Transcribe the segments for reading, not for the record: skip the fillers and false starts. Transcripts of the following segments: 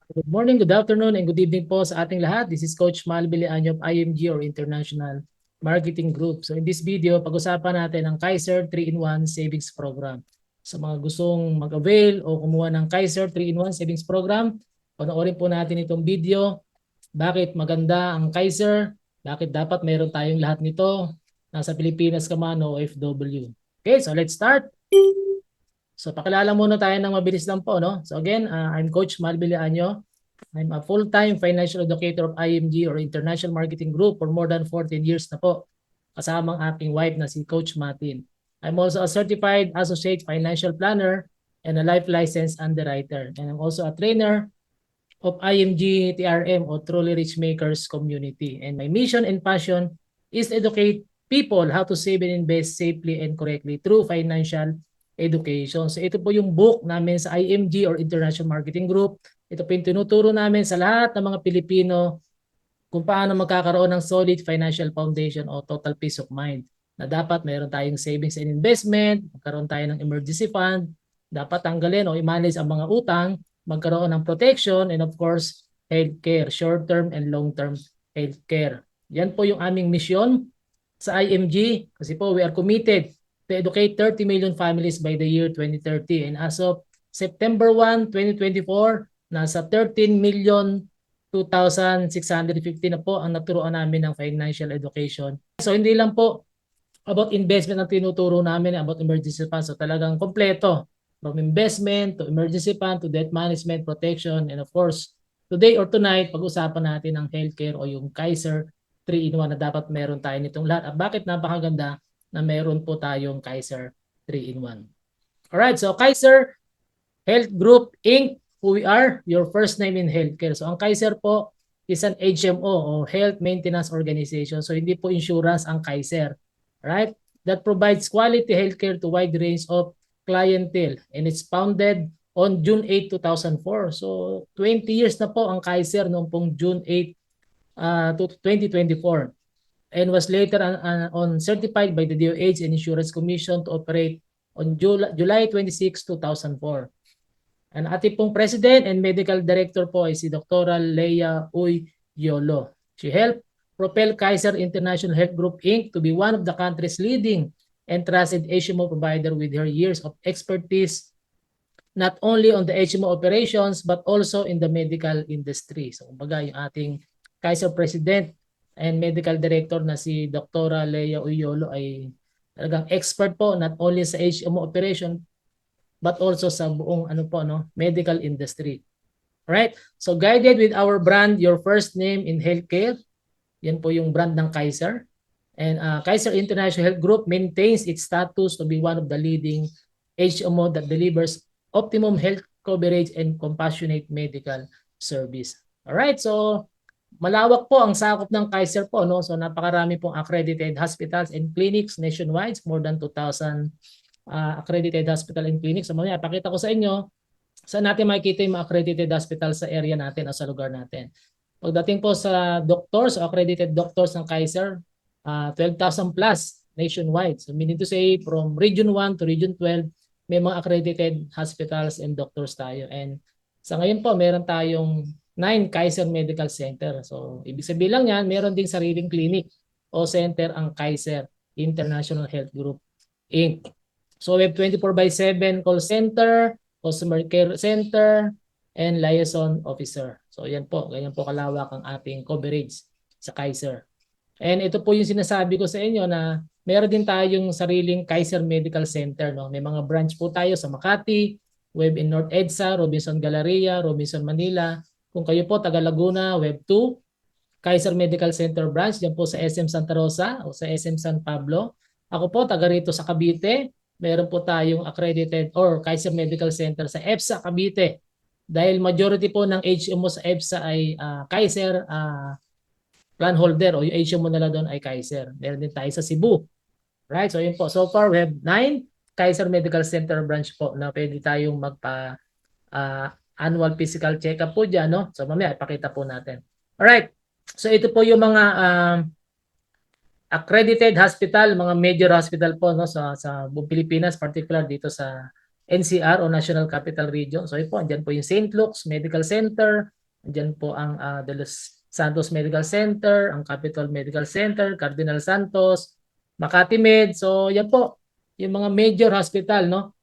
Good morning, good afternoon, and good evening po sa ating lahat. This is Coach Mal Bilianyo of IMG or International Marketing Group. So in this video, pag-usapan natin ang Kaiser 3-in-1 Savings Program. Sa mga gustong mag-avail o kumuha ng Kaiser 3-in-1 Savings Program, panoorin po natin itong video. Bakit maganda ang Kaiser? Bakit dapat meron tayong lahat nito? Nasa Pilipinas ka man o OFW. Okay, so let's start. So pakilala muna tayo ng mabilis lang po, no? So again, I'm Coach Mal Bilianyo. I'm a full-time financial educator of IMG or International Marketing Group for more than 14 years na po. Kasama ang aking wife na si Coach Martin. I'm also a certified associate financial planner and a life license underwriter. And I'm also a trainer of IMG TRM or Truly Rich Makers Community. And my mission and passion is to educate people how to save and invest safely and correctly through financial education. So ito po yung book namin sa IMG or International Marketing Group. Ito po yung tinuturo namin sa lahat ng mga Pilipino kung paano magkakaroon ng solid financial foundation o total peace of mind. Na dapat mayroon tayong savings and investment, magkaroon tayo ng emergency fund, dapat tanggalin o i-manage ang mga utang, magkaroon ng protection, and of course, healthcare, short-term and long-term healthcare. Yan po yung aming misyon sa IMG kasi po we are committed to educate 30 million families by the year 2030. And as of September 1, 2024, nasa 13 million 2,650 na po ang naturuan namin ng financial education. So hindi lang po about investment ang tinuturo namin, about emergency fund. So talagang kompleto. From investment to emergency fund to debt management, protection, and of course, today or tonight, pag-usapan natin ang healthcare o yung Kaiser 3-in-1 na dapat meron tayo nitong lahat. At bakit napakaganda na meron po tayong Kaiser 3-in-1. Alright, so Kaiser Health Group Inc. Who we are, your first name in healthcare. So ang Kaiser po is an HMO o Health Maintenance Organization. So hindi po insurance ang Kaiser. Right? That provides quality healthcare to wide range of clientele. And it's founded on June 8, 2004. So 20 years na po ang Kaiser noong pong June 8 to 2024. And was later on certified by the DOH and Insurance Commission to operate on July 26, 2004. Ang ating pong President and Medical Director po ay si Dr. Leia Uy Yolo. She helped propel Kaiser International Health Group Inc. to be one of the country's leading and trusted HMO provider with her years of expertise not only on the HMO operations but also in the medical industry. So kumbaga yung ating Kaiser President and Medical Director na si Dr. Leia Uyolo ay talagang expert po not only sa HMO operation but also sa buong medical industry. Right? So guided with our brand, your first name in healthcare, yan po yung brand ng Kaiser. And Kaiser International Health Group maintains its status to be one of the leading HMO that delivers optimum health coverage and compassionate medical service. Alright, so malawak po ang sakop ng Kaiser po, no? So napakarami pong accredited hospitals and clinics nationwide, more than 2,000 accredited hospital and clinics. So mamaya, pakita ko sa inyo saan natin makikita yung mga accredited hospital sa area natin o sa lugar natin. Pagdating po sa doctors, accredited doctors ng Kaiser, 12,000 plus nationwide. So meaning to say, from Region 1 to Region 12, may mga accredited hospitals and doctors tayo. And sa ngayon po, meron tayong 9 Kaiser Medical Center. So ibig sabihin lang yan, meron ding sariling clinic o center ang Kaiser International Health Group Inc. So we have 24/7 call center, customer care center, and liaison officer. So yan po, ganyan po kalawak ang ating coverage sa Kaiser. And ito po yung sinasabi ko sa inyo na meron din tayong sariling Kaiser Medical Center. No? May mga branch po tayo sa Makati, we have in North EDSA, Robinson Galleria, Robinson Manila. Kung kayo po taga Laguna, we have 2 Kaiser Medical Center branch, yan po sa SM Santa Rosa o sa SM San Pablo. Ako po taga rito sa Cavite. Meron po tayong accredited or Kaiser Medical Center sa EPSA Cavite. Dahil majority po ng HMO sa EPSA ay Kaiser plan holder o yung HMO nila doon ay Kaiser. Meron din tayo sa Cebu. Right? So yun po. So far, we have 9 Kaiser Medical Center branch po na pwede tayong magpa annual physical check-up po dyan. No? So mamaya, ipakita po natin. Alright. So ito po yung mga accredited hospital, mga major hospital po no sa buong Pilipinas, particular dito sa NCR o National Capital Region. So ito po, andyan po yung St. Luke's Medical Center, Diyan po ang De Los Santos Medical Center, ang Capital Medical Center, Cardinal Santos, Makati Med. So yan po yung mga major hospital, no,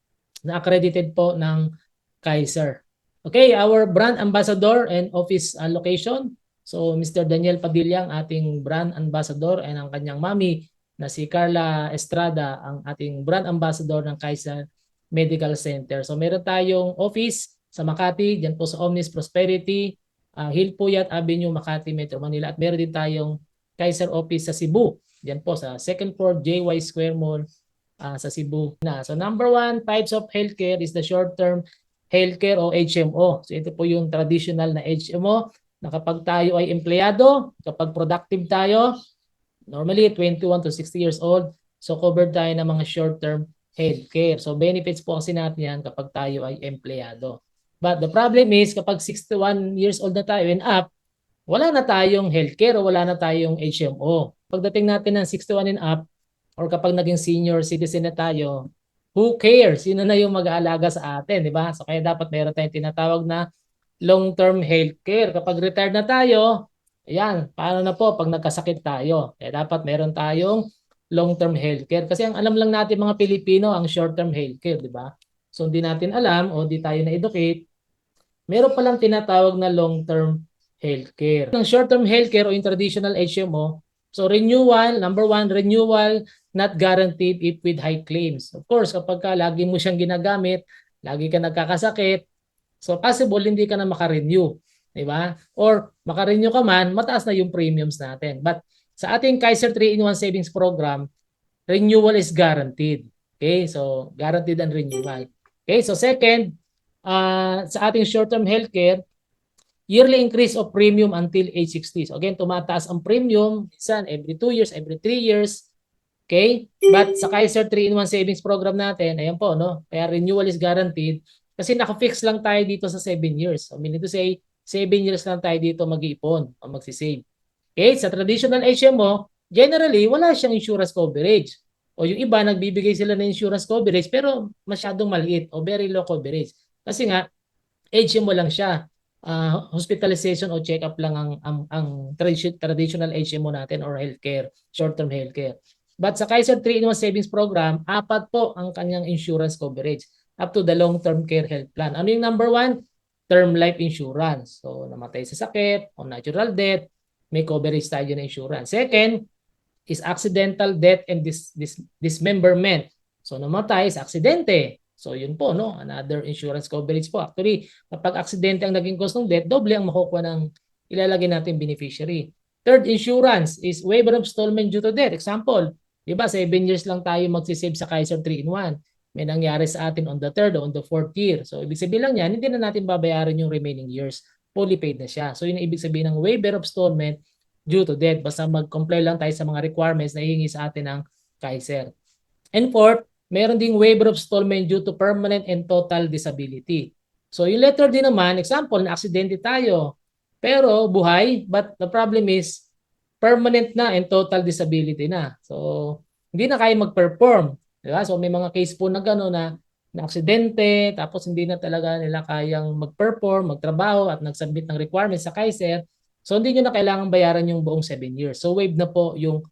na accredited po ng Kaiser. Okay, our brand ambassador and office location. So Mr. Daniel Padilla ang ating brand ambassador and ang kanyang mami na si Carla Estrada ang ating brand ambassador ng Kaiser Medical Center. So meron tayong office sa Makati, diyan po sa Omnis Prosperity, Hilpuyat Avenue, Makati, Metro Manila. At meron din tayong Kaiser office sa Cebu. Diyan po sa second floor JY Square Mall sa Cebu. So number one types of healthcare is the short-term healthcare o HMO. So ito po yung traditional na HMO na kapag tayo ay empleyado, kapag productive tayo, normally 21 to 60 years old, so covered tayo ng mga short-term healthcare. So benefits po kasi natin yan kapag tayo ay empleyado. But the problem is kapag 61 years old na tayo and up, wala na tayong healthcare o wala na tayong HMO. Pagdating natin ng 61 and up, or kapag naging senior citizen na tayo, who cares? Sino na yung mag-aalaga sa atin, di ba? So kaya dapat meron tayong tinatawag na long-term healthcare. Kapag retired na tayo, ayan, paano na po pag nagkasakit tayo? Kaya dapat meron tayong long-term healthcare. Kasi ang alam lang natin mga Pilipino, ang short-term healthcare, di ba? So hindi natin alam o di tayo na-educate, meron palang tinatawag na long-term healthcare. Ang short-term healthcare o yung traditional HMO, so renewal, number one, renewal not guaranteed if with high claims. Of course, kapag ka lagi mo siyang ginagamit, lagi ka nagkakasakit, so possible hindi ka na makarenew. Diba? Or makarenew ka man, mataas na yung premiums natin. But sa ating Kaiser 3-in-1 Savings Program, renewal is guaranteed. Okay? So, guaranteed ang renewal. Okay? So, second, sa ating short-term healthcare, yearly increase of premium until age 60. So, again, tumataas ang premium, minsan every 2 years, every 3 years. Okay? But sa Kaiser 3-in-1 Savings Program natin, ayan po, no? Kaya renewal is guaranteed kasi naka-fix lang tayo dito sa 7 years. So, meaning to say, 7 years lang tayo dito mag-iipon o magsisave. Okay? Sa traditional HMO, generally, wala siyang insurance coverage. O yung iba, nagbibigay sila ng insurance coverage pero masyadong maliit o very low coverage. Kasi nga, HMO lang siya. Hospitalization o check-up lang ang traditional HMO natin or healthcare, short-term healthcare. But sa Kaiser 3-in-1 Savings Program, 4 po ang kanyang insurance coverage up to the long-term care health plan. Ano yung number 1? Term life insurance. So, namatay sa sakit o natural death, may coverage tayo na insurance. Second is accidental death and dismemberment. So, namatay sa aksidente. So, yun po, no? Another insurance coverage po. Actually, kapag aksidente ang naging cause ng death, doble ang makukuha ng ilalagay natin beneficiary. Third insurance is waiver of installment due to death. Example, di ba, 7 years lang tayo magsisave sa Kaiser 3-in-1. May nangyari sa atin on the 3rd o on the 4th year. So, ibig sabihin lang yan, hindi na natin babayaran yung remaining years. Fully paid na siya. So, yun ang ibig sabihin ng waiver of installment due to death. Basta mag-comply lang tayo sa mga requirements na hihingi sa atin ng Kaiser. And fourth, meron ding waiver of installment due to permanent and total disability. So yung letter D naman, example, na-aksidente tayo, pero buhay, but the problem is, permanent na and total disability na. So hindi na kaya mag-perform. Diba? So may mga case po na gano'n na aksidente, tapos hindi na talaga nila kayang mag-perform, magtrabaho at nag-submit ng requirements sa Kaiser. So hindi nyo na kailangan bayaran yung buong 7 years. So waive na po yung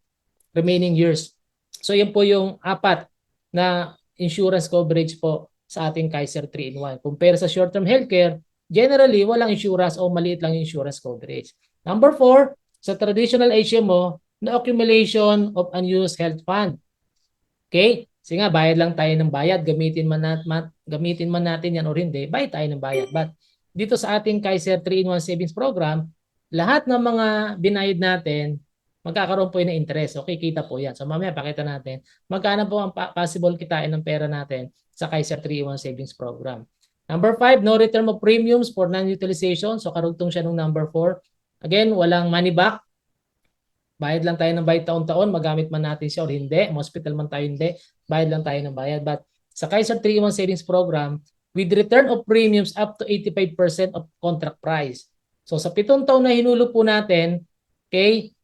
remaining years. So yan po yung 4 na insurance coverage po sa ating Kaiser 3-in-1. Compare sa short-term healthcare, generally walang insurance o maliit lang yung insurance coverage. Number 4, sa traditional HMO, na accumulation of unused health fund. Okay? Kasi nga, bayad lang tayo ng bayad. Gamitin man natin yan o hindi, bayad tayo ng bayad. But dito sa ating Kaiser 3-in-1 Savings Program, lahat ng mga binayad natin, magkakaroon po yun ng interest. Okay, kita po yan. So mamaya pakita natin magkano po ang possible kitain ng pera natin sa Kaiser 3-in-1 Savings Program. Number 5, no return of premiums for non-utilization. So karugtong siya ng number 4. Again, walang money back. Bayad lang tayo ng bayad taon-taon, magamit man natin siya o hindi, hospital man tayo hindi, bayad lang tayo ng bayad. But sa Kaiser 3-in-1 Savings Program, with return of premiums up to 85% of contract price. So sa 7 taon na hinulog po natin, okay,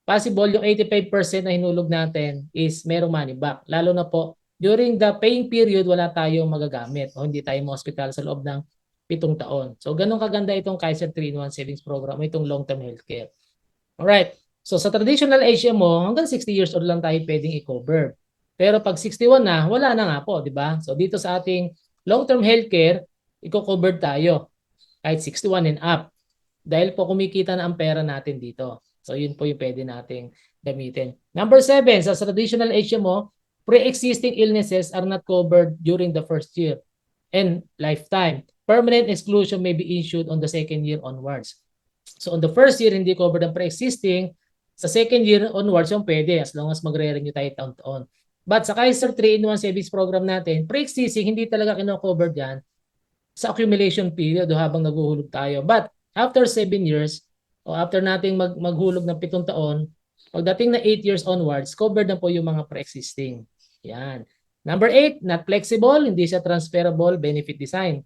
possible yung 85% na hinulog natin is merong money back. Lalo na po, during the paying period, wala tayong magagamit o hindi tayo ma-hospital sa loob ng 7 taon. So ganun kaganda itong Kaiser 3-in-1 Savings Program, itong long-term healthcare. Alright. So sa traditional HMO, hanggang 60 years old lang tayo pwedeng i-cover. Pero pag 61 na, wala na nga po, di ba? So dito sa ating long-term healthcare, i-cover tayo kahit 61 and up. Dahil po kumikita na ang pera natin dito. So yun po yung pwede nating gamitin. Number 7, sa traditional HMO, pre-existing illnesses are not covered during the first year and lifetime. Permanent exclusion may be issued on the second year onwards. So on the first year, hindi covered ang pre-existing. Sa second year onwards, yung pwede as long as magre-renew tayo taon-taon. But sa Kaiser 3-in-1 Savings Program natin, pre-existing, hindi talaga kino-cover dyan sa accumulation period o habang naghuhulog tayo. But after 7 years, o after nating maghulog ng 7 taon, pagdating na 8 years onwards, covered na po yung mga pre-existing. Yan. Number 8, not flexible, hindi siya transferable benefit design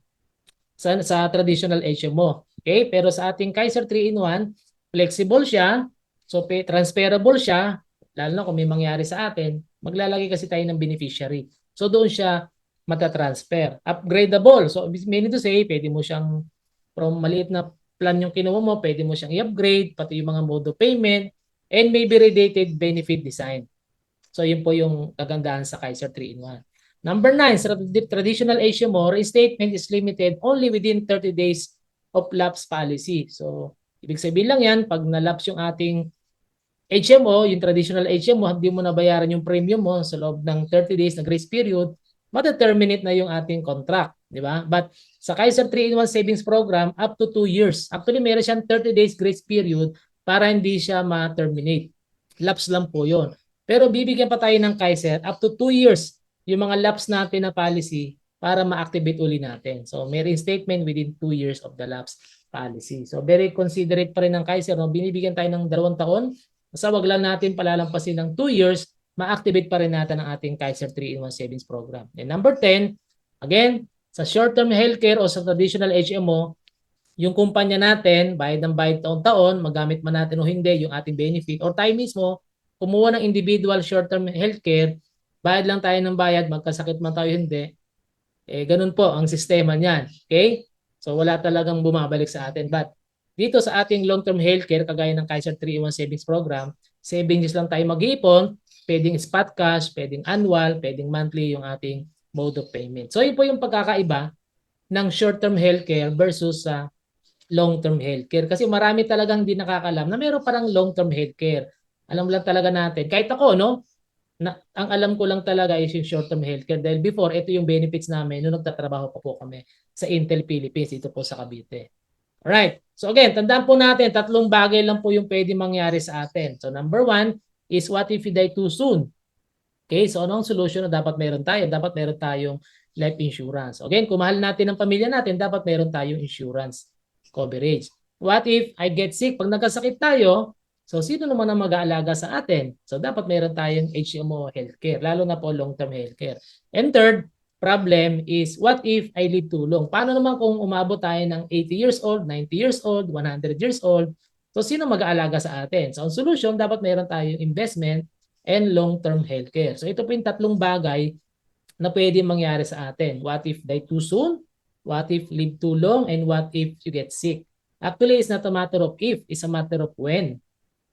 sa traditional HMO. Okay? Pero sa ating Kaiser 3-in-1, flexible siya, so transferable siya, lalo na kung may mangyari sa atin, maglalagay kasi tayo ng beneficiary. So doon siya matatransfer. Upgradable. So meaning to say, pwede mo siyang from maliit na plan yung kinuha mo, pwede mo siyang i-upgrade, pati yung mga mode of payment, and maybe related benefit design. So yun po yung kagandahan sa Kaiser 3-in-1. Number 9, sa traditional HMO, reinstatement is limited only within 30 days of lapse policy. So, ibig sabihin lang yan, pag na-lapse yung ating HMO, yung traditional HMO, hindi mo nabayaran yung premium mo sa loob ng 30 days na grace period, mata-terminate na yung ating contract. Di ba? But sa Kaiser 3-in-1 Savings Program, up to 2 years. Actually, meron siyang 30 days grace period para hindi siya ma-terminate. Lapse lang po yun. Pero bibigyan pa tayo ng Kaiser up to 2 years yung mga lapse natin na policy para ma-activate uli natin. So, may reinstatement within 2 years of the lapse policy. So, very considerate pa rin ng Kaiser. No? Binibigyan tayo ng 2 taon. Basta wag lang natin palalampasin ng 2 years, ma-activate pa rin natin ang ating Kaiser 3-in-1 Savings Program. And number 10, again, sa short-term healthcare o sa traditional HMO, yung kumpanya natin, bayad ng bayad taon-taon, magamit man natin o hindi yung ating benefit, or tayo mismo, kumuha ng individual short-term healthcare, bayad lang tayo ng bayad, magkasakit man tayo hindi, ganun po ang sistema niyan. Okay? So wala talagang bumabalik sa atin. But dito sa ating long-term healthcare, kagaya ng Kaiser 3-in-1 Savings Program, savings lang tayo mag-iipon, pwedeng spot cash, pwedeng annual, pwedeng monthly yung ating mode of payment. So yun po yung pagkakaiba ng short-term healthcare versus sa long-term healthcare. Kasi marami talagang hindi nakakalam na meron parang long-term healthcare. Alam lang talaga natin. Kahit ako, no? Ang alam ko lang talaga is yung short-term healthcare. Dahil before, ito yung benefits namin nung nagtatrabaho pa po kami sa Intel Philippines, dito po sa Cavite. Alright. So again, tandaan po natin, 3 bagay lang po yung pwede mangyari sa atin. So number 1 is what if we die too soon? Okay, so anong solution na dapat meron tayo? Dapat meron tayong life insurance. Again, kung mahal natin ang pamilya natin, dapat meron tayong insurance coverage. What if I get sick? Pag nagkasakit tayo, so sino naman ang mag-aalaga sa atin? So dapat meron tayong HMO healthcare, lalo na po long-term healthcare. And third problem is, what if I live too long? Paano naman kung umabot tayo ng 80 years old, 90 years old, 100 years old? So sino mag-aalaga sa atin? So ang solution, dapat meron tayong investment and long-term healthcare. So ito po yung 3 bagay na pwede mangyari sa atin. What if die too soon? What if live too long? And what if you get sick? Actually, it's not a matter of if, it's a matter of when.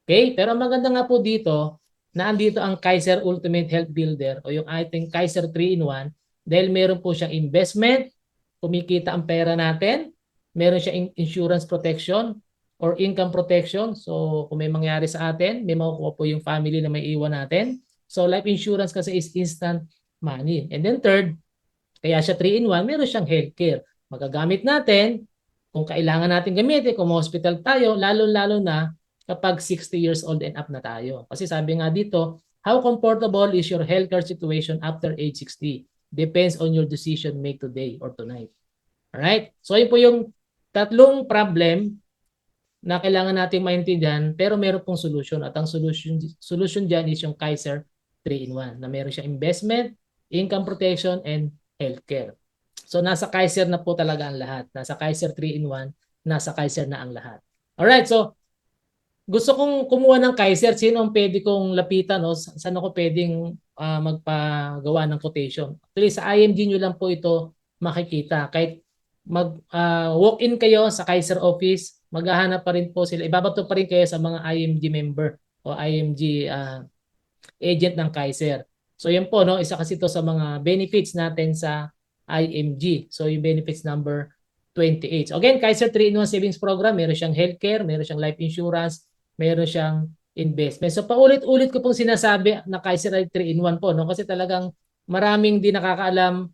Okay? Pero ang maganda nga po dito, na andito ang Kaiser Ultimate Health Builder o yung ating Kaiser 3-in-1 dahil meron po siyang investment, kumikita ang pera natin, meron siyang insurance protection or income protection. So kung may mangyari sa atin, may makukuha po yung family na may iwan natin. So life insurance kasi is instant money. And then third, kaya siya 3-in-1, meron siyang healthcare. Magagamit natin kung kailangan natin gamitin, kung hospital tayo, lalo-lalo na kapag 60 years old and up na tayo. Kasi sabi nga dito, how comfortable is your healthcare situation after age 60? Depends on your decision made today or tonight. Alright? So yun po yung 3 problem na kailangan nating maintindihan pero meron pong solution. At ang solution dyan is yung Kaiser 3-in-1 na meron siyang investment, income protection, and healthcare. So nasa Kaiser na po talaga ang lahat. Nasa Kaiser 3-in-1, nasa Kaiser na ang lahat. Alright, so gusto kong kumuha ng Kaiser. Sino ang pwede kong lapitan? No? Saan ako pwedeng magpagawa ng quotation? Actually, sa IMG nyo lang po ito makikita. Kahit walk-in kayo sa Kaiser office, maghahanap pa rin po sila. Ibabato pa rin kayo sa mga IMG member o IMG agent ng Kaiser. So yan po, no, isa kasi ito sa mga benefits natin sa IMG. So yung benefits number 28. So again, Kaiser 3-in-1 Savings Program, meron siyang healthcare, meron siyang life insurance, meron siyang investment. So paulit-ulit ko pong sinasabi na Kaiser ay 3-in-1 po, no? Kasi talagang maraming di nakakaalam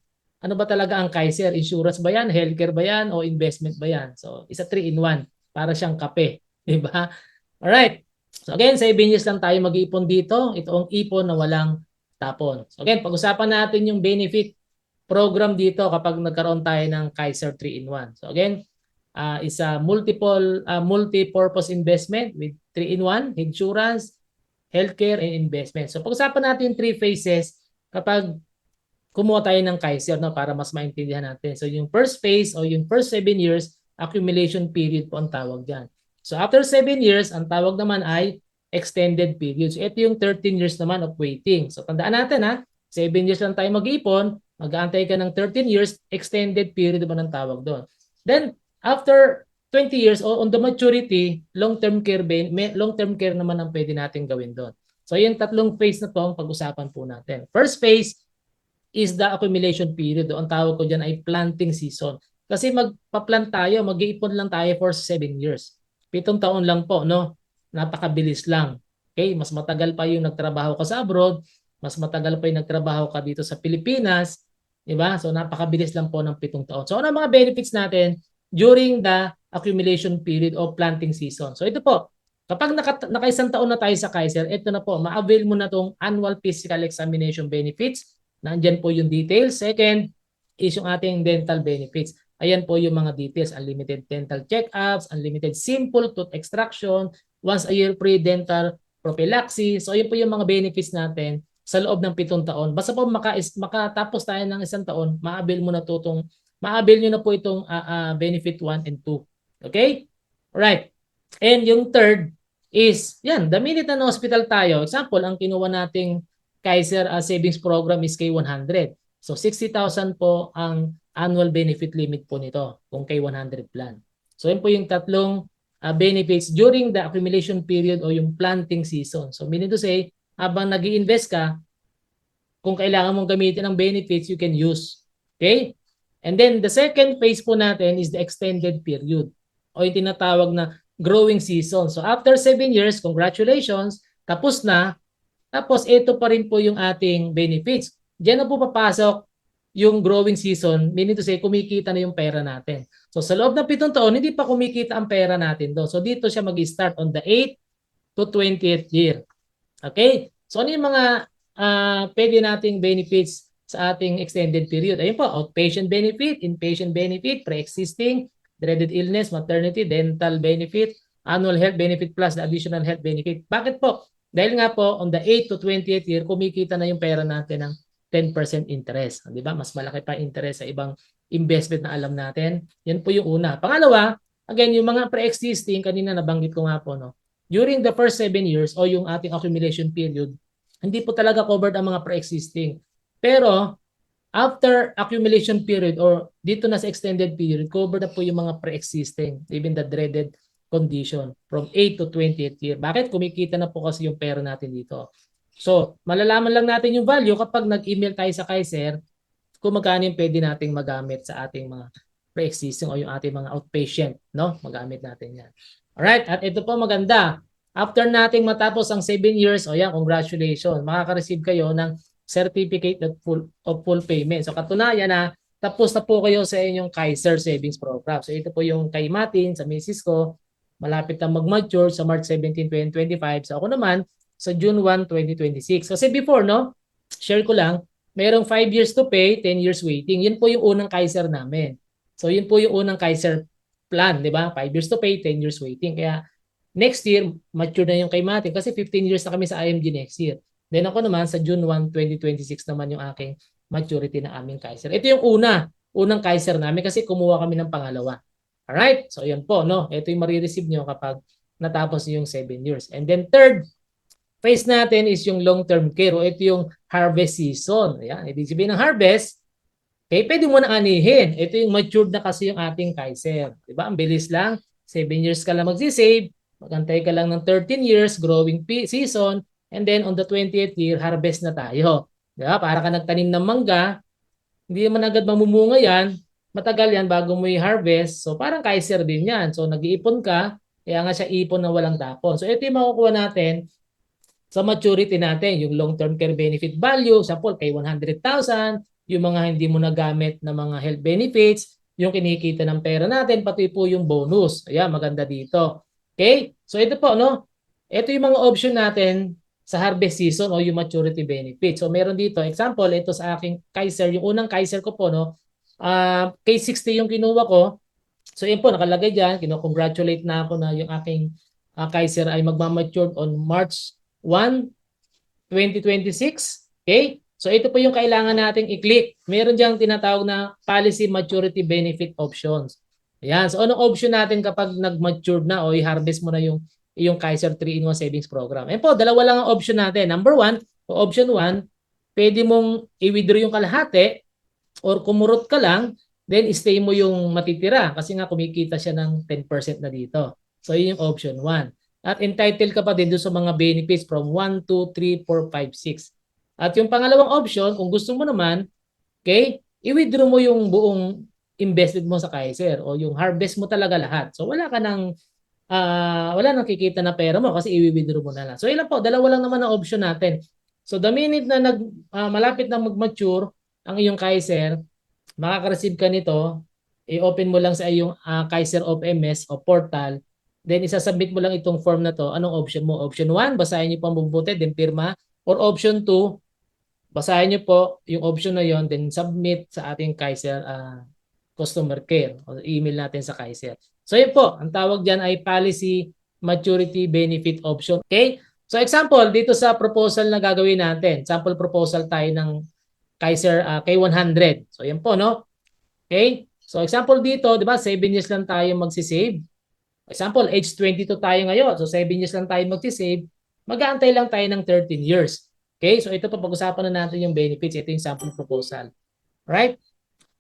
ano ba talaga ang Kaiser. Insurance ba yan? Healthcare ba yan? O investment ba yan? So isa 3-in-1. Para siyang kape. Di ba? Alright. So again, 7 years lang tayo mag-iipon dito. Ito ang ipon na walang tapon. So again, pag-usapan natin yung benefit program dito kapag nagkaroon tayo ng Kaiser 3-in-1. So again, is a multi-purpose investment with 3-in-1, insurance, healthcare, and investment. So pag-usapan natin 3 phases kapag kumuha tayo ng Kaiser, no, para mas maintindihan natin. So yung first phase o yung first 7 years, accumulation period po ang tawag dyan. So after 7 years, ang tawag naman ay extended period. So ito yung 13 years naman of waiting. So tandaan natin 7 years lang tayo mag-iipon, mag-aantay ka ng 13 years, extended period naman ang tawag doon. Then after 20 years o on the maturity, long-term care naman ang pwede natin gawin doon. So yung tatlong phase na to ang pag-usapan po natin. First phase is the accumulation period. Ang tawag ko dyan ay planting season. Kasi magpa-plant tayo, mag-iipon lang tayo for 7 years. 7 taon lang po, no? Napakabilis lang. Okay? Mas matagal pa yung nagtrabaho ka sa abroad, mas matagal pa yung nagtrabaho ka dito sa Pilipinas, di ba? So napakabilis lang po ng 7 taon. So ano ang mga benefits natin during the accumulation period o planting season? So ito po, kapag naka-isang taon na tayo sa Kaiser, ito na po, ma-avail mo na tong annual physical examination benefits. Nandyan po yung details. Second is yung ating dental benefits. Ayan po yung mga details. Unlimited dental check-ups, unlimited simple tooth extraction, once a year free dental prophylaxis. So ayun po yung mga benefits natin sa loob ng 7 taon. Basta po makatapos tayo ng 1 taon, ma-avail mo na to ma-avail nyo na po itong benefit 1 and 2. Okay? Alright. And yung third is, yan, the minute na hospital tayo, example, ang kinuha nating Kaiser Savings Program is K100. So 60,000 po ang annual benefit limit po nito kung K100 plan. So yun po yung tatlong benefits during the accumulation period o yung planting season. So meaning to say, habang nag-i-invest ka, kung kailangan mong gamitin ang benefits, you can use. Okay? And then the second phase po natin is the extended period o yung tinatawag na growing season. So after 7 years, congratulations, tapos na. Tapos ito pa rin po yung ating benefits. Diyan na po papasok yung growing season, meaning to say kumikita na yung pera natin. So sa loob ng 7 taon, hindi pa kumikita ang pera natin doon. So dito siya mag-start on the 8th to 20th year. Okay? So ano yung mga pwede nating benefits sa ating extended period? Ayun po, outpatient benefit, inpatient benefit, pre-existing, dreaded illness, maternity, dental benefit, annual health benefit plus the additional health benefit. Bakit po? Dahil nga po, on the 8th to 20th year, kumikita na yung pera natin ng 10% interest. Di ba? Mas malaki pa interest sa ibang investment na alam natin. Yan po yung una. Pangalawa, again, yung mga pre-existing, kanina nabanggit ko nga po, no? During the first 7 years o yung ating accumulation period, hindi po talaga covered ang mga pre-existing. Pero, after accumulation period or dito na sa extended period, covered na po yung mga pre-existing, even the dreaded condition from 8 to 20th year. Bakit? Kumikita na po kasi yung pera natin dito. So, malalaman lang natin yung value kapag nag-email tayo sa Kaiser kung magkano yung pwede nating magamit sa ating mga pre-existing o yung ating mga outpatient, no? Magamit natin yan. Alright, at ito po maganda. After nating matapos ang 7 years, o yan, congratulations, makaka-receive kayo ng certificate of full payment. So katunayan na tapos na po kayo sa inyong Kaiser Savings Program. So ito po yung kay Martin, sa misis ko, malapit na mag-mature sa March 17, 2025. So ako naman, sa June 1, 2026. Kasi before, no, share ko lang, mayroong 5 years to pay, 10 years waiting. Yun po yung unang Kaiser namin. So yun po yung unang Kaiser plan, di ba? 5 years to pay, 10 years waiting. Kaya next year, mature na yung kay Martin kasi 15 years na kami sa IMG next year. Then ako naman, sa June 1, 2026 naman yung aking maturity ng aming Kaiser. Ito yung unang Kaiser namin kasi kumuha kami ng pangalawa. Alright? So yan po, no? Ito yung marireceive nyo kapag natapos yung 7 years. And then third phase natin is yung long-term care o ito yung harvest season. Ayan, ibig sabihin ng harvest, Okay, pwede mo na anihin. Ito yung matured na kasi yung ating Kaiser. Diba? Ang bilis lang. 7 years ka lang magsisave. Magantay ka lang ng 13 years, growing season. And then on the 20th year, harvest na tayo. Diba? Para ka nagtanim ng mangga, hindi naman agad mamumunga yan. Matagal yan bago mo i-harvest. So parang Kaiser din yan. So nag-iipon ka, kaya nga siya ipon na walang tapon. So ito yung makukuha natin sa maturity natin, yung long-term care benefit value, example, kay 100,000, yung mga hindi mo nagamit na mga health benefits, yung kinikita ng pera natin, pati po yung bonus. Ayan, maganda dito. Okay? So ito po, no? Ito yung mga option natin sa harvest season o yung maturity benefit. So meron dito, example, ito sa aking Kaiser, yung unang Kaiser ko po, no? K60 yung kinuha ko. So yun po, nakalagay dyan. Kino-congratulate na ako na yung aking Kaiser ay magmamature on March 1, 2026. Okay? So ito po yung kailangan nating i-click. Meron diyang tinatawag na policy maturity benefit options. Ayan. So anong option natin kapag nag-mature na o i-harvest mo na yung Kaiser 3-in-1 Savings Program? Ayan po, dalawa lang ang option natin. Number 1, o option 1, pwede mong i-withdraw yung kalahati or kumurot ka lang, then stay mo yung matitira kasi nga kumikita siya ng 10% na dito. So yun yung option 1. At entitled ka pa din doon sa mga benefits from 1, 2, 3, 4, 5, 6. At yung pangalawang option, kung gusto mo naman, okay, i-withdraw mo yung buong investment mo sa Kaiser o yung harvest mo talaga lahat. So wala nang kikita na pera mo kasi i-withdraw mo na lang. So ilan po, dalawa lang naman ang option natin. So the minute na malapit na mag-mature ang iyong Kaiser, makaka-receive ka nito, i-open mo lang sa iyong Kaiser of MS o portal, then isasubmit mo lang itong form na to. Anong option mo? Option 1, basahin niyo po mabuti, then pirma. Or option 2, basahin niyo po yung option na yon, then submit sa ating Kaiser customer care o email natin sa Kaiser. So yun po, ang tawag dyan ay policy maturity benefit option. Okay? So example, dito sa proposal na gagawin natin, sample proposal tayo ng Kaiser K100. So yan po, no? Okay? So example dito, di ba, 7 years lang tayo magsisave. Example, age 22 tayo ngayon. So 7 years lang tayo magsisave. Mag-aantay lang tayo ng 13 years. Okay? So ito po, pag-usapan na natin yung benefits. Ito yung sample proposal. Right?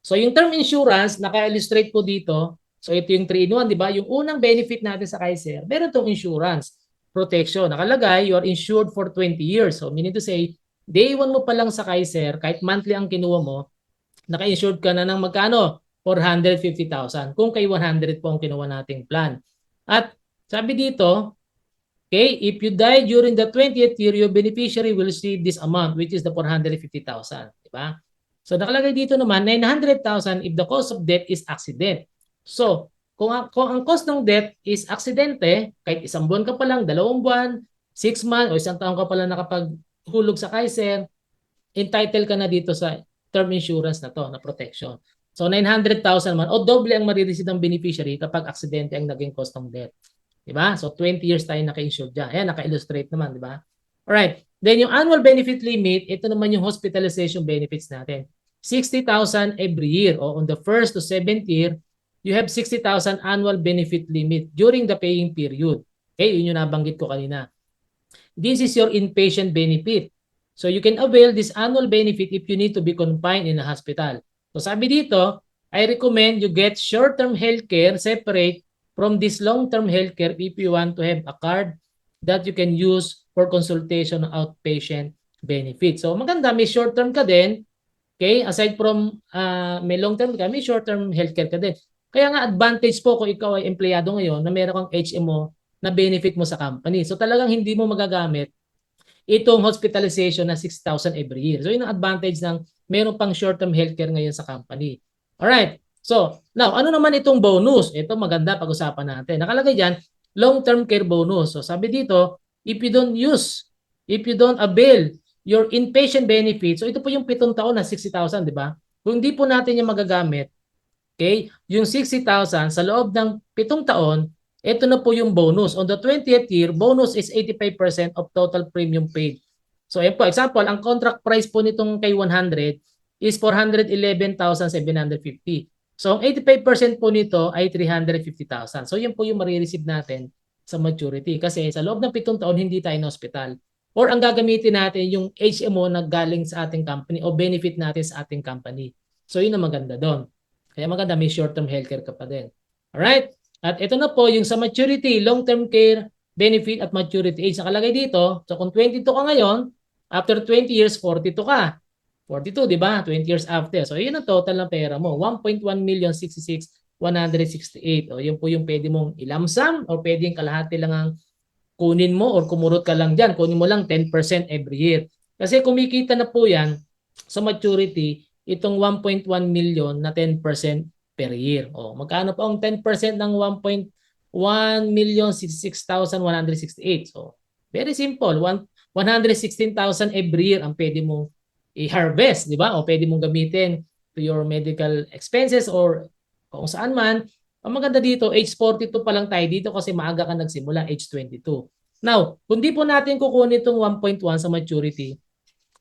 So yung term insurance, naka-illustrate po dito. So ito yung 3-in-1, di ba? Yung unang benefit natin sa Kaiser, meron tong insurance protection. Nakalagay, you are insured for 20 years. So meaning to say, day 1 mo pa lang sa Kaiser, kahit monthly ang kinuha mo, naka-insured ka na ng magkano? 450,000. Kung kay 100 po ang kinuha nating plan. At sabi dito, okay, if you die during the 20th year, your beneficiary will receive this amount, which is the 450,000. Diba? So nakalagay dito naman, 900,000 if the cause of death is accident. So, kung ang cause ng death is aksidente, kahit isang buwan ka pa lang, 2 buwan, 6 months, o isang taon ka pa lang nakapaghulog sa Kaiser, entitled ka na dito sa term insurance na to, na protection. So 900,000 man, o doble ang marireceive ng beneficiary kapag aksidente ang naging cause ng death. Diba? So 20 years tayo naka-insured dyan. Ayan, naka-illustrate naman, diba? Alright. Then yung annual benefit limit, ito naman yung hospitalization benefits natin. 60,000 every year. O on the 1st to 7th year, you have 60,000 annual benefit limit during the paying period. Okay, yun yung nabanggit ko kanina. This is your inpatient benefit. So you can avail this annual benefit if you need to be confined in a hospital. So sabi dito, I recommend you get short-term healthcare separate from this long-term healthcare if you want to have a card that you can use for consultation of outpatient benefit. So maganda, may short-term ka din. Okay? Aside from may long-term ka, may short-term healthcare ka din. Kaya nga advantage po kung ikaw ay empleyado ngayon na meron kang HMO na benefit mo sa company. So talagang hindi mo magagamit itong hospitalization na 6,000 every year. So yun ang advantage ng meron pang short-term healthcare ngayon sa company. Alright. So, now, ano naman itong bonus? Ito maganda pag-usapan natin. Nakalagay dyan, long-term care bonus. So sabi dito, if you don't avail your inpatient benefit, so ito po yung 7 taon na 60,000, di ba? Kung hindi po natin yung magagamit, okay, yung 60,000 sa loob ng 7 taon, ito na po yung bonus. On the 20th year, bonus is 85% of total premium paid. So, ayan po, example, ang contract price po nitong kay 100 is 411,750. So, ang 85% po nito ay 350,000. So, yun po yung marireceive natin sa maturity. Kasi sa loob ng 7 taon, hindi tayo na hospital. Or ang gagamitin natin yung HMO na galing sa ating company o benefit natin sa ating company. So yun ang maganda doon. Kaya maganda may short-term healthcare ka pa din. Alright? At ito na po yung sa maturity, long-term care, benefit at maturity age. Nakalagay dito, so kung 22 ka ngayon, after 20 years, 42 ka. 42, di ba? 20 years after. So yun ang total ng pera mo. 1.1,066,168. O yun po yung pwede mong ilamsam o pwedeng kalahati lang ang kunin mo or kumurot ka lang dyan. Kunin mo lang 10% every year. Kasi kumikita na po yan sa maturity itong 1.1 million na 10% per year. O, magkano po ang 10% ng 1.1,066,168? So, very simple. 116,000 every year ang pwede mong i-harvest, di ba? O pwede mong gamitin to your medical expenses or kung saan man. Ang maganda dito, age 42 pa lang tayo dito kasi maaga ka nagsimula, age 22. Now, kung di po natin kukunin itong 1.1 sa maturity,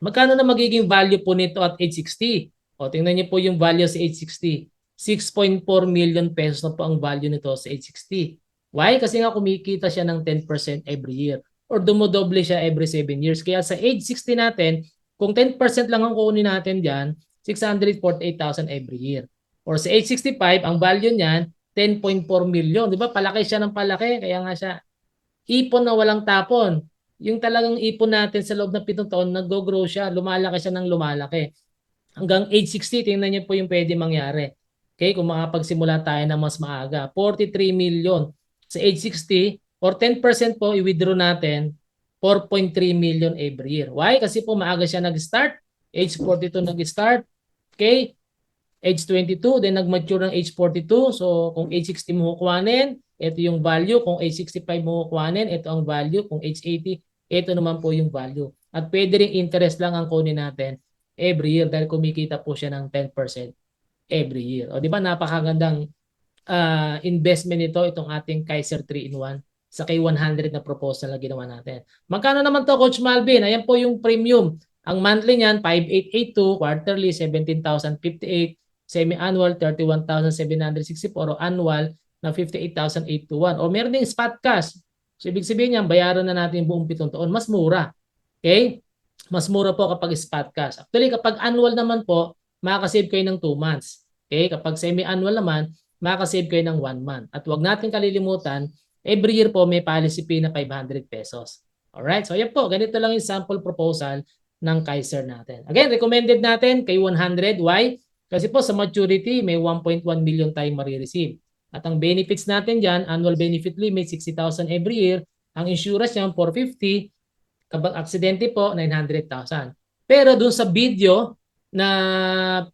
magkano na magiging value po nito at age 60? O, tingnan niyo po yung value sa age 60. 6.4 million pesos na po ang value nito sa age 60. Why? Kasi nga kumikita siya ng 10% every year or dumodoble siya every 7 years. Kaya sa age 60 natin, kung 10% lang ang kukunin natin diyan, 648,000 every year. Or sa age 65, ang value niyan, 10.4 million. Di ba? Palaki siya ng palaki. Kaya nga siya, ipon na walang tapon. Yung talagang ipon natin sa loob ng 7 taon, nag-grow siya, lumalaki siya ng lumalaki. Hanggang age 60, tingnan niyo po yung pwede mangyari. Okay, kung makapagsimula tayo na mas maaga, 43 million sa age 60 or 10% po i-withdraw natin, 4.3 million every year. Why? Kasi po maaga siya nag-start, age 42 nag-start, okay? Age 22, then nag-mature ng age 42. So kung age 60 mo kukuhanin, ito yung value. Kung age 65 mo kukuhanin, ito ang value. Kung age 80, ito naman po yung value. At pwede rin interest lang ang kunin natin every year dahil kumikita po siya ng 10% every year. O di ba napakagandang investment nito itong ating Kaiser 3-in-1 sa K100 na proposal na ginawa natin. Magkano naman to Coach Malvin? Ayan po yung premium. Ang monthly niyan 5,882, quarterly 17,058, semi-annual 31,764 o annual na 58,821. O meron ding spot cash. So ibig sabihin niyan bayaran na natin yung buong 7 taon, mas mura. Okay? Mas mura po kapag spot cash. Actually kapag annual naman po, makakasave kayo ng 2 months. Okay? Kapag semi-annual naman, makakasave kayo ng 1 month. At huwag natin kalilimutan, every year po may policy fee na 500 pesos. Alright? So yan po, ganito lang yung sample proposal ng Kaiser natin. Again, recommended natin kay 100. Why? Kasi po sa maturity, may 1.1 million tayong marireceive. At ang benefits natin dyan, annual benefit limit, 60,000 every year. Ang insurance niya, 450. Kapag aksidente po, 900,000. Pero dun sa video na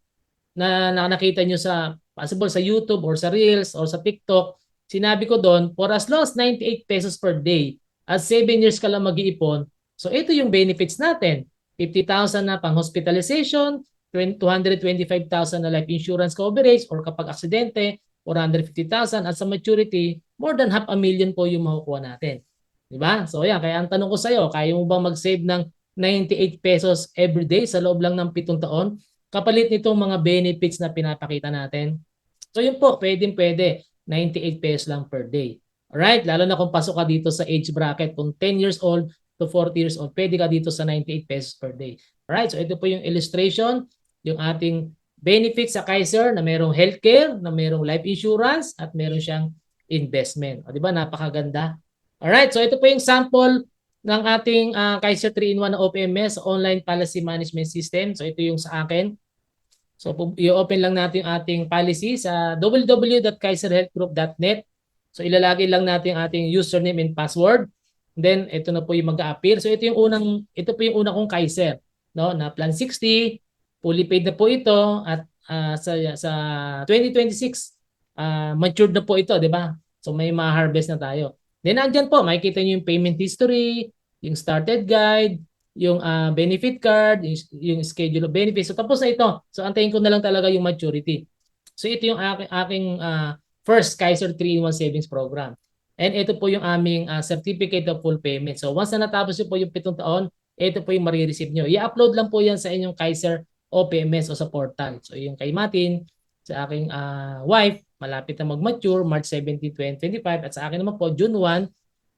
nakita nyo sa possible sa YouTube or sa Reels or sa TikTok, sinabi ko doon, for as low as 98 pesos per day at 7 years ka lang mag-iipon, so ito yung benefits natin. 50,000 na pang hospitalization, 225,000 na life insurance coverage or kapag aksidente, 450,000 at sa maturity, more than 500,000 po yung makukuha natin. Diba? So yan, kaya ang tanong ko sa iyo, kaya mo bang mag-save ng 98 pesos every day sa loob lang ng 7 taon? Kapalit nitong mga benefits na pinapakita natin. So yun po, pwede. 98 pesos lang per day. Alright? Lalo na kung pasok ka dito sa age bracket, kung 10 years old to 40 years old, pwede ka dito sa 98 pesos per day. Alright? So ito po yung illustration, yung ating benefits sa Kaiser na merong healthcare, na merong life insurance, at meron siyang investment. O, di ba? Napakaganda. Alright? So ito po yung sample ng ating Kaiser 3-in-1 na OPMS, Online Policy Management System. So ito yung sa akin. So i-open lang natin yung ating policy sa www.kaiserhealthgroup.net. So ilalagay lang natin yung ating username and password. Then ito na po yung mag-a-appear. So ito po yung unang kong Kaiser, no, na plan 60, fully paid na po ito at sa 2026 matured na po ito, 'di ba? So may ma-harvest na tayo. Then andyan po, makikita niyo yung payment history, yung started guide, yung benefit card, yung schedule of benefits. So tapos na ito. So antayin ko na lang talaga yung maturity. So ito yung aking first Kaiser 3-in-1 savings program. And ito po yung aming certificate of full payment. So once na natapos po yung 7 taon, ito po yung marireceive nyo. I-upload lang po yan sa inyong Kaiser OPMS o sa portal. So yung kay Matin, sa aking wife, malapit na mag-mature, March 17, 2025. At sa akin naman po, June 1,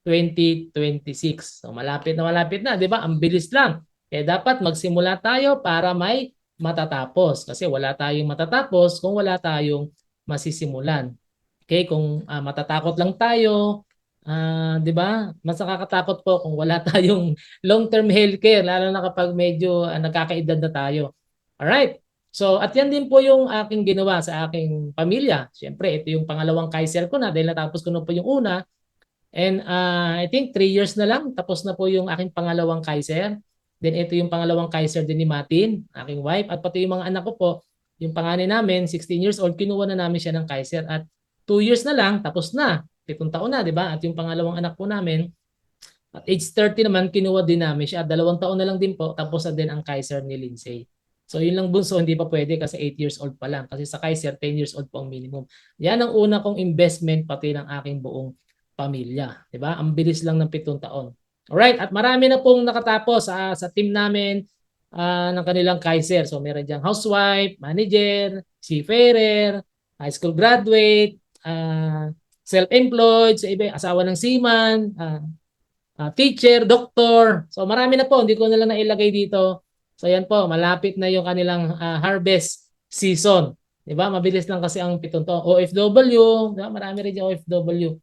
2026. So malapit na, 'di ba? Ang bilis lang. Kaya dapat magsimula tayo para may matatapos. Kasi wala tayong matatapos kung wala tayong masisimulan. Okay, kung matatakot lang tayo, 'di ba? Mas nakakatakot po kung wala tayong long-term healthcare lalo na kapag medyo nagkakaedad na tayo. All right. So, at yan din po yung aking ginawa sa aking pamilya. Siyempre, ito yung pangalawang Kaiser ko na dahil natapos ko na po yung una. And I think 3 years na lang, tapos na po yung aking pangalawang Kaiser. Then ito yung pangalawang Kaiser din ni Matin, aking wife. At pati yung mga anak ko po, yung panganay namin, 16 years old, kinuha na namin siya ng Kaiser. At 2 years na lang, tapos na. 7 taon na, di ba? At yung pangalawang anak po namin, at age 30 naman, kinuha din namin siya. At 2 taon na lang din po, tapos na din ang Kaiser ni Lindsay. So yun lang bunso, hindi pa pwede kasi 8 years old pa lang. Kasi sa Kaiser, 10 years old po ang minimum. Yan ang una kong investment pati ng aking buong pamilya. Diba? Ang bilis lang ng 7 taon. Alright, at marami na pong nakatapos sa team namin ng kanilang Kaiser. So meron diyang housewife, manager, seafarer, high school graduate, self-employed, sa iba, asawa ng seaman, teacher, doktor. So marami na po, hindi ko na lang nailagay dito. So yan po, malapit na yung kanilang harvest season. 'Di ba? Mabilis lang kasi ang 7 taon. OFW, 'di ba? Marami rin yung OFW.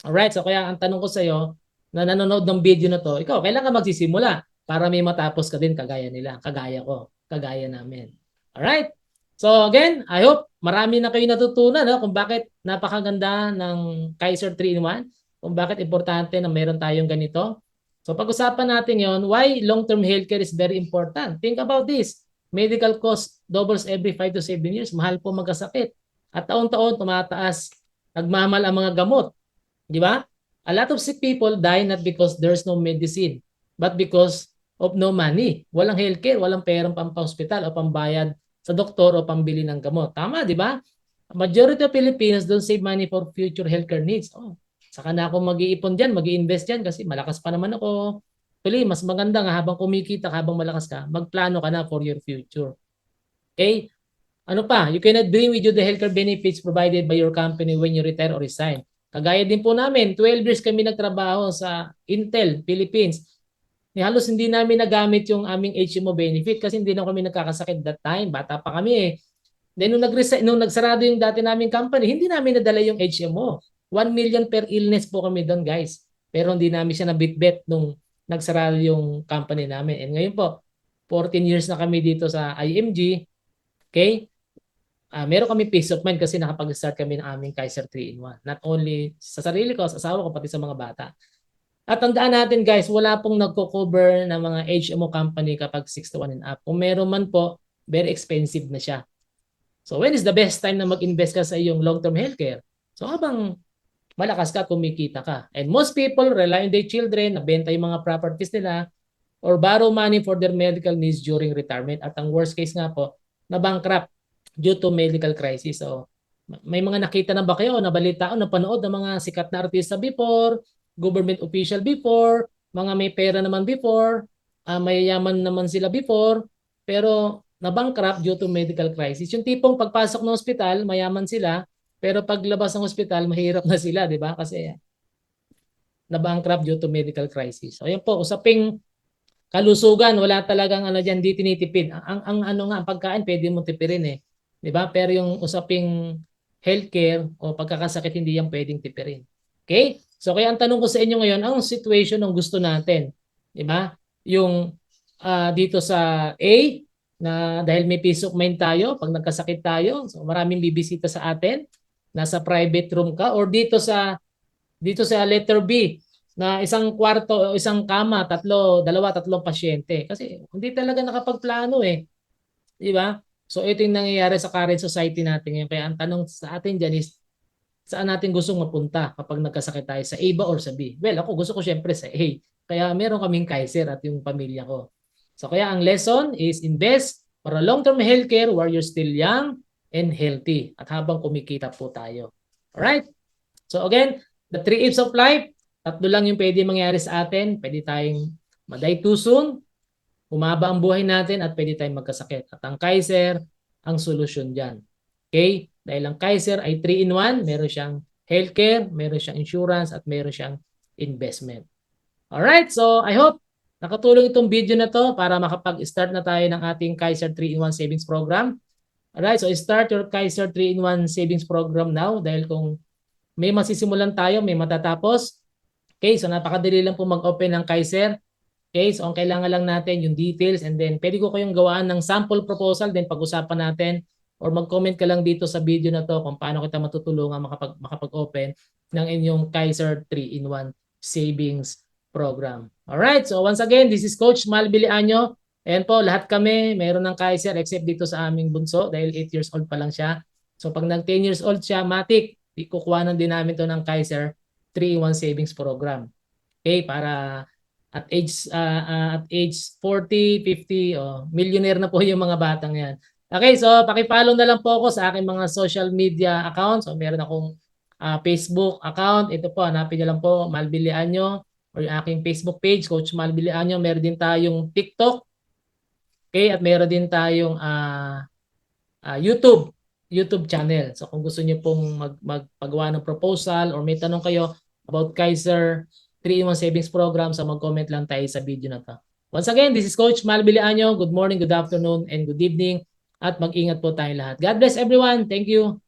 Alright, so kaya ang tanong ko sa iyo na nanonood ng video na to, ikaw, kailan ka magsisimula para may matapos ka din kagaya nila, kagaya ko, kagaya namin. Alright? So again, I hope marami na kayo natutunan kung bakit napakaganda ng Kaiser 3-in-1, kung bakit importante na meron tayong ganito. So pag-usapan natin yon, why long-term healthcare is very important. Think about this. Medical cost doubles every 5 to 7 years. Mahal po magkasakit. At taon-taon tumataas. Nagmamahal ang mga gamot. Di ba? A lot of sick people die not because there's no medicine, but because of no money. Walang healthcare, walang perang pampa-hospital o pambayad sa doktor o pambili ng gamot. Tama, di ba? Majority of Filipinos don't save money for future healthcare needs. Oh, saka na ako mag-iipon dyan, mag-i-invest dyan kasi malakas pa naman ako. Actually, mas maganda nga habang kumikita, habang malakas ka, magplano ka na for your future. Okay? Ano pa? You cannot bring with you the healthcare benefits provided by your company when you retire or resign. Kagaya din po namin, 12 years kami nagtrabaho sa Intel, Philippines. Halos hindi namin nagamit yung aming HMO benefit kasi hindi na kami nagkakasakit that time. Bata pa kami eh. Then nung nagsarado yung dati naming company, hindi namin nadala yung HMO. 1 million per illness po kami doon, guys. Pero hindi namin siya nabitbit nung nagsarado yung company namin. And ngayon po, 14 years na kami dito sa IMG. Okay? Meron kami peace of mind kasi nakapag-start kami ng aming Kaiser 3-in-1. Not only sa sarili ko, sa asawa ko, pati sa mga bata. At tandaan natin guys, wala pong nagko-cover ng mga HMO company kapag 61 and up. Kung meron man po, very expensive na siya. So when is the best time na mag-invest ka sa iyong long-term healthcare? So habang malakas ka, kumikita ka. And most people rely on their children, nabenta yung mga properties nila, or borrow money for their medical needs during retirement. At ang worst case nga po, na-bankrupt due to medical crisis. So, may mga nakita na ba kayo, nabalita o napanood ng mga sikat na artista before, government official before, mga may pera naman before, mayayaman naman sila before, pero na-bankrupt due to medical crisis. Yung tipong pagpasok ng ospital, mayaman sila, pero paglabas ng ospital, mahirap na sila, di ba? Kasi na-bankrupt due to medical crisis. So, ayan po, usaping kalusugan, wala talagang ano diyan, di tinitipid. Ang ano nga, ang pagkain pwede mo tipirin eh. 'Di ba? Pero yung usaping healthcare o pagkakasakit hindi yan pwedeng tipirin. Okay? So kaya ang tanong ko sa inyo ngayon, ang situation ng gusto natin, 'di ba? Yung dito sa A na dahil may peace of mind tayo pag nagkasakit tayo, so maraming bibisita sa atin, nasa private room ka, or dito sa letter B na isang kwarto o isang kama, tatlong pasyente. Kasi hindi talaga nakapagplano eh. Di ba? So ito yung nangyayari sa current society natin ngayon. Kaya ang tanong sa atin dyan is, saan natin gustong mapunta kapag nagkasakit tayo? Sa A ba or sa B? Well, ako gusto ko syempre sa A. Kaya meron kaming Kaiser at yung pamilya ko. So kaya ang lesson is invest for a long-term healthcare while you're still young and healthy. At habang kumikita po tayo. Alright? So again, the 3 F's of life, tatlo lang yung pwede mangyari sa atin. Pwede tayong maday too soon, umaba ang buhay natin, at pwede tayong magkasakit. At ang Kaiser, ang solusyon dyan. Okay? Dahil ang Kaiser ay 3-in-1, meron siyang healthcare, meron siyang insurance, at meron siyang investment. Alright, so I hope nakatulong itong video na to para makapag-start na tayo ng ating Kaiser 3-in-1 Savings Program. Alright, so start your Kaiser 3-in-1 Savings Program now dahil kung may masisimulan tayo, may matatapos. Okay, so napakadali lang po mag-open ng Kaiser. Okay, so ang kailangan lang natin yung details and then pwede ko kayong gawaan ng sample proposal then pag-usapan natin or mag-comment ka lang dito sa video na to kung paano kita matutulungan makapag-open ng inyong Kaiser 3-in-1 Savings Program. Alright, so once again, this is Coach Mal Bilianyo. Ayan po, lahat kami mayroon ng Kaiser except dito sa aming bunso dahil 8 years old pa lang siya. So pag nag 10 years old siya, matik, ikukuhanan din namin to ng Kaiser 3-in-1 Savings Program. Okay, para at age 40, 50, millionaire na po yung mga batang yan. Okay, so paki-follow na lang po ako sa aking mga social media accounts. So meron akong Facebook account. Ito po, hanapin niyo lang po Mal Bilianyo or yung aking Facebook page, Coach Mal Bilianyo. Meron din tayong TikTok. Okay, at meron din tayong YouTube channel. So kung gusto niyo pong magpagawa ng proposal or may tanong kayo about Kaiser 3-in-1 Savings Program, so mag-comment lang tayo sa video na to. Once again, this is Coach Mal Bilianyo. Good morning, good afternoon, and good evening. At mag-ingat po tayo lahat. God bless everyone. Thank you.